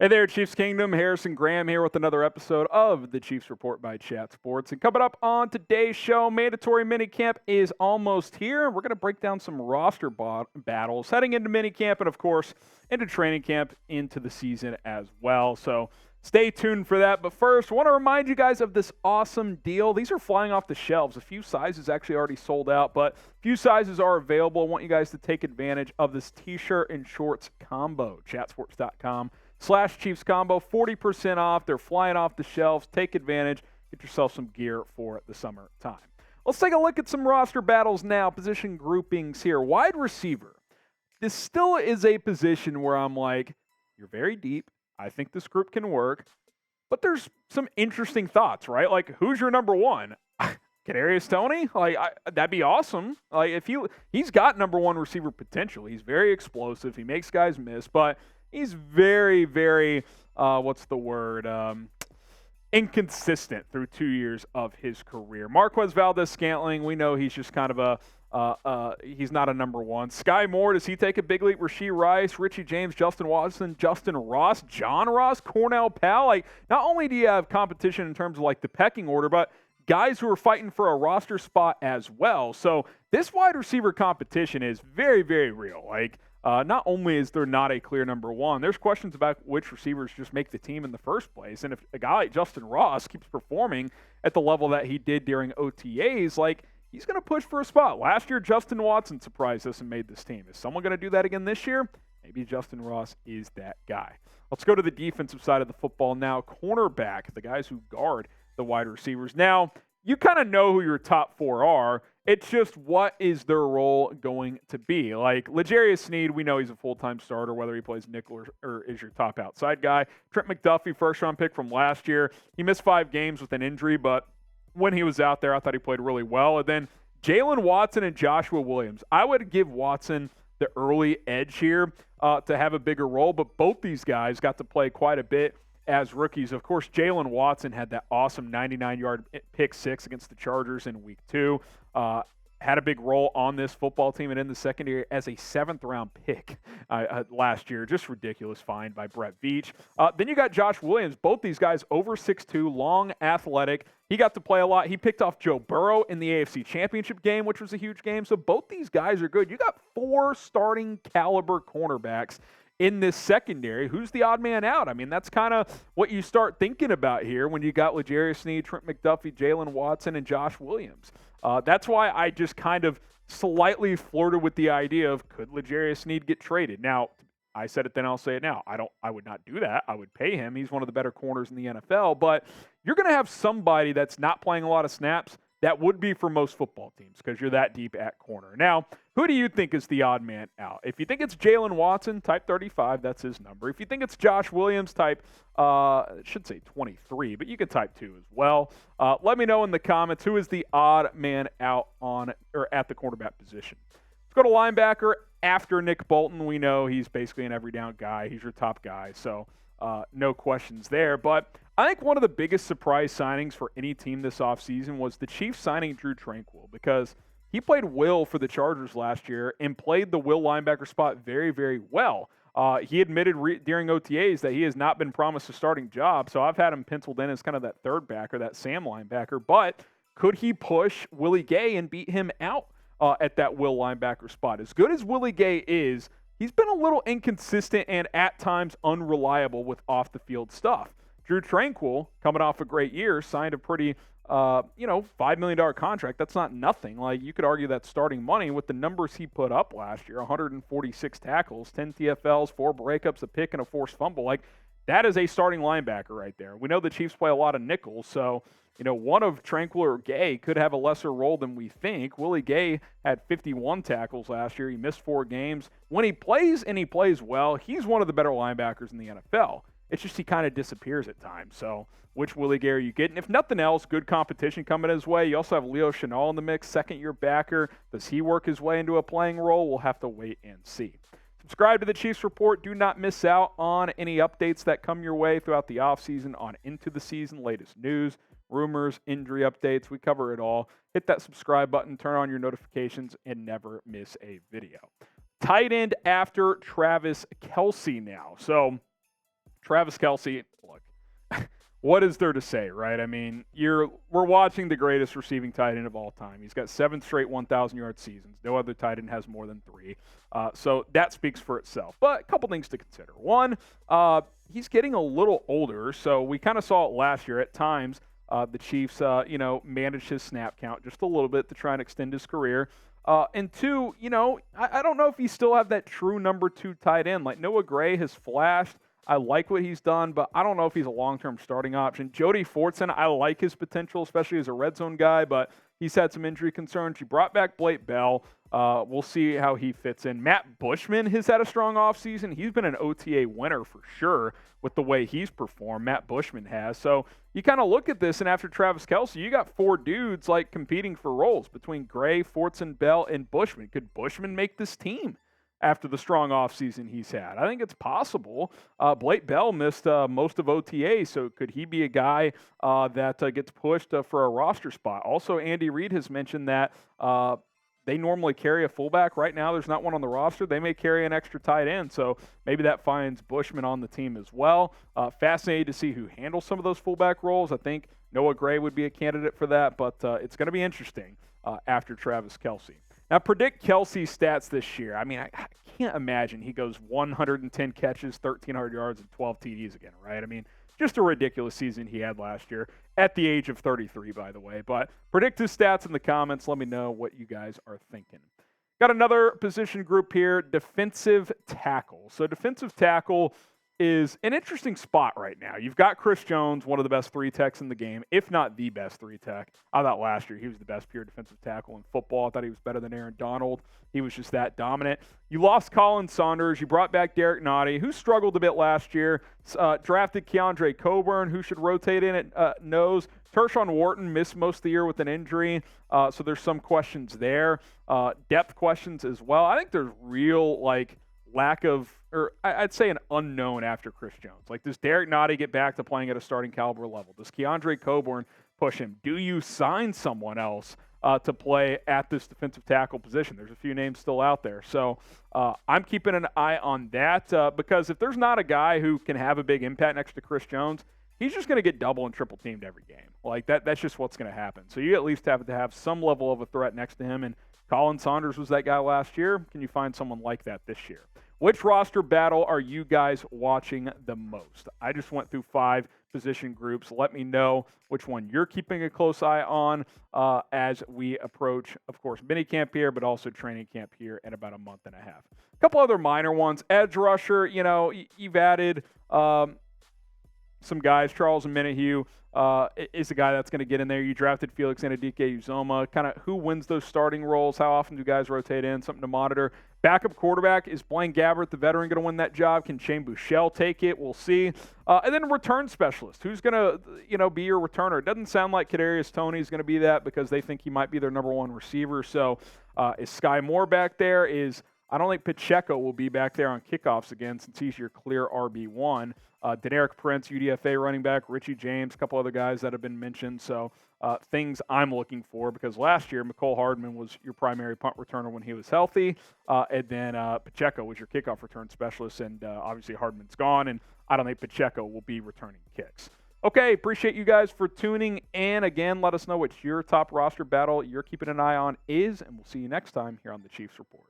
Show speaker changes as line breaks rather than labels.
Hey there, Chiefs Kingdom. Harrison Graham here with another episode of the Chiefs Report by Chat Sports. And coming up on today's show, mandatory minicamp is almost here. We're going to break down some roster battles heading into minicamp and, of course, into training camp into the season as well. So stay tuned for that. But first, I want to remind you guys of this awesome deal. These are flying off the shelves. A few sizes actually already sold out, but a few sizes are available. I want you guys to take advantage of this t-shirt and shorts combo. Chatsports.com/Chiefs combo, 40% off. They're flying off the shelves. Take advantage. Get yourself some gear for the summertime. Let's take a look at some roster battles now. Position groupings here. Wide receiver. This still is a position where I'm like, you're very deep. I think this group can work. But there's some interesting thoughts, right? Like, who's your number one? Kadarius Toney? That'd be awesome. Like, if he's got number one receiver potential. He's very explosive. He makes guys miss, but he's very, very, inconsistent through 2 years of his career. Marquez Valdes-Scantling, we know he's just kind of he's not a number one. Sky Moore, does he take a big leap? Rashee Rice, Richie James, Justin Watson, Justin Ross, John Ross, Cornell Powell. Like, not only do you have competition in terms of like the pecking order, but guys who are fighting for a roster spot as well. So this wide receiver competition is very, very real. Like, not only is there not a clear number one, there's questions about which receivers just make the team in the first place. And if a guy like Justin Ross keeps performing at the level that he did during OTAs, like, he's going to push for a spot. Last year, Justin Watson surprised us and made this team. Is someone going to do that again this year? Maybe Justin Ross is that guy. Let's go to the defensive side of the football now. Cornerback, the guys who guard the wide receivers. Now, you kind of know who your top four are. It's just, what is their role going to be? Like, L'Jarius Sneed, we know he's a full-time starter, whether he plays nickel or is your top outside guy. Trent McDuffie, first-round pick from last year. He missed 5 games with an injury, but when he was out there, I thought he played really well. And then Jaylen Watson and Joshua Williams. I would give Watson the early edge here to have a bigger role, but both these guys got to play quite a bit as rookies. Of course, Jaylen Watson had that awesome 99-yard pick six against the Chargers in week 2. Had a big role on this football team and in the secondary as a 7th-round pick last year. Just ridiculous find by Brett Veach. Then you got Josh Williams. Both these guys over 6'2", long, athletic. He got to play a lot. He picked off Joe Burrow in the AFC Championship game, which was a huge game. So both these guys are good. You got 4 starting caliber cornerbacks in this secondary. Who's the odd man out? I mean, that's kind of what you start thinking about here when you got L'Jarius Sneed, Trent McDuffie, Jaylen Watson, and Josh Williams. That's why I just kind of slightly flirted with the idea of, could L'Jarius Sneed get traded? Now, I said it then, I'll say it now. I would not do that. I would pay him. He's one of the better corners in the NFL. But you're going to have somebody that's not playing a lot of snaps. That would be for most football teams because you're that deep at corner. Now, who do you think is the odd man out? If you think it's Jaylen Watson, type 35. That's his number. If you think it's Josh Williams, type, it should say 23, but you can type 2 as well. Let me know in the comments who is the odd man out on or at the cornerback position. Let's go to linebacker. After Nick Bolton, we know he's basically an every down guy. He's your top guy, so no questions there. But I think one of the biggest surprise signings for any team this offseason was the Chiefs signing Drue Tranquill, because he played will for the Chargers last year and played the will linebacker spot very, very well. He admitted during OTAs that he has not been promised a starting job, so I've had him penciled in as kind of that third backer, that Sam linebacker. But could he push Willie Gay and beat him out at that will linebacker spot? As good as Willie Gay is, he's been a little inconsistent and at times unreliable with off-the-field stuff. Drue Tranquill, coming off a great year, signed a pretty, $5 million contract. That's not nothing. Like, you could argue that's starting money with the numbers he put up last year: 146 tackles, 10 TFLs, 4 breakups, a pick, and a forced fumble. Like, that is a starting linebacker right there. We know the Chiefs play a lot of nickels, so one of Tranquill or Gay could have a lesser role than we think. Willie Gay had 51 tackles last year. He missed 4 games. When he plays, and he plays well, he's one of the better linebackers in the NFL. It's just he kind of disappears at times. So which Willie Gay are you getting? If nothing else, good competition coming his way. You also have Leo Chenal in the mix, second-year backer. Does he work his way into a playing role? We'll have to wait and see. Subscribe to the Chiefs Report. Do not miss out on any updates that come your way throughout the offseason, on into the season, latest news, rumors, injury updates. We cover it all. Hit that subscribe button, turn on your notifications, and never miss a video. Tight end after Travis Kelce now. So Travis Kelce, look, what is there to say, right? I mean, we're watching the greatest receiving tight end of all time. He's got 7 straight 1,000-yard seasons. No other tight end has more than 3. So that speaks for itself. But a couple things to consider. One, he's getting a little older, so we kind of saw it last year at times. The Chiefs, managed his snap count just a little bit to try and extend his career. And two, I don't know if he still have that true number 2 tight end. Like Noah Gray has flashed. I like what he's done, but I don't know if he's a long-term starting option. Jody Fortson, I like his potential, especially as a red zone guy, but he's had some injury concerns. He brought back Blake Bell. We'll see how he fits in. Matt Bushman has had a strong offseason. He's been an OTA winner for sure with the way he's performed. Matt Bushman has. So you kind of look at this, and after Travis Kelce, you got 4 dudes like competing for roles between Gray, Fortson, Bell, and Bushman. Could Bushman make this team after the strong offseason he's had? I think it's possible. Blake Bell missed most of OTA, so could he be a guy that gets pushed for a roster spot? Also, Andy Reid has mentioned that they normally carry a fullback. Right now, there's not one on the roster. They may carry an extra tight end, so maybe that finds Bushman on the team as well. Fascinated to see who handles some of those fullback roles. I think Noah Gray would be a candidate for that, but it's going to be interesting after Travis Kelce. Now, predict Kelce's stats this year. I mean, I can't imagine he goes 110 catches, 1,300 yards, and 12 TDs again, right? I mean, just a ridiculous season he had last year at the age of 33, by the way. But predict his stats in the comments. Let me know what you guys are thinking. Got another position group here, defensive tackle. So defensive tackle is an interesting spot right now. You've got Chris Jones, one of the best 3 techs in the game, if not the best 3 tech. I thought last year he was the best pure defensive tackle in football. I thought he was better than Aaron Donald. He was just that dominant. You lost Colin Saunders. You brought back Derek Nottie, who struggled a bit last year. Drafted Keandre Coburn, who should rotate in at nose. Tershawn Wharton missed most of the year with an injury, so there's some questions there. Depth questions as well. I think there's real, lack of, or I'd say an unknown after Chris Jones. Like, does Derek Nottie get back to playing at a starting caliber level? Does Keandre Coburn push him? Do you sign someone else to play at this defensive tackle position? There's a few names still out there. So I'm keeping an eye on that because if there's not a guy who can have a big impact next to Chris Jones, he's just going to get double and triple teamed every game. Like, that's just what's going to happen. So you at least have to have some level of a threat next to him. And Colin Saunders was that guy last year. Can you find someone like that this year? Which roster battle are you guys watching the most? I just went through 5 position groups. Let me know which one you're keeping a close eye on as we approach, of course, minicamp here, but also training camp here in about a month and a half. A couple other minor ones. Edge rusher, you've added some guys. Charles Minihue is a guy that's going to get in there. You drafted Felix Anadike-Uzoma. Kind of who wins those starting roles? How often do guys rotate in? Something to monitor. Backup quarterback, is Blaine Gabbert, the veteran, going to win that job? Can Shane Buechele take it? We'll see. And then return specialist. Who's going to, be your returner? It doesn't sound like Kadarius Toney is going to be that because they think he might be their number 1 receiver. So is Sky Moore back there? I don't think Pacheco will be back there on kickoffs again since he's your clear RB1. Deneric Prince, UDFA running back, Richie James, a couple other guys that have been mentioned. So things I'm looking for because last year Mecole Hardman was your primary punt returner when he was healthy. And then Pacheco was your kickoff return specialist. And obviously Hardman's gone, and I don't think Pacheco will be returning kicks. Okay, appreciate you guys for tuning in. Again, let us know what your top roster battle you're keeping an eye on is, and we'll see you next time here on the Chiefs Report.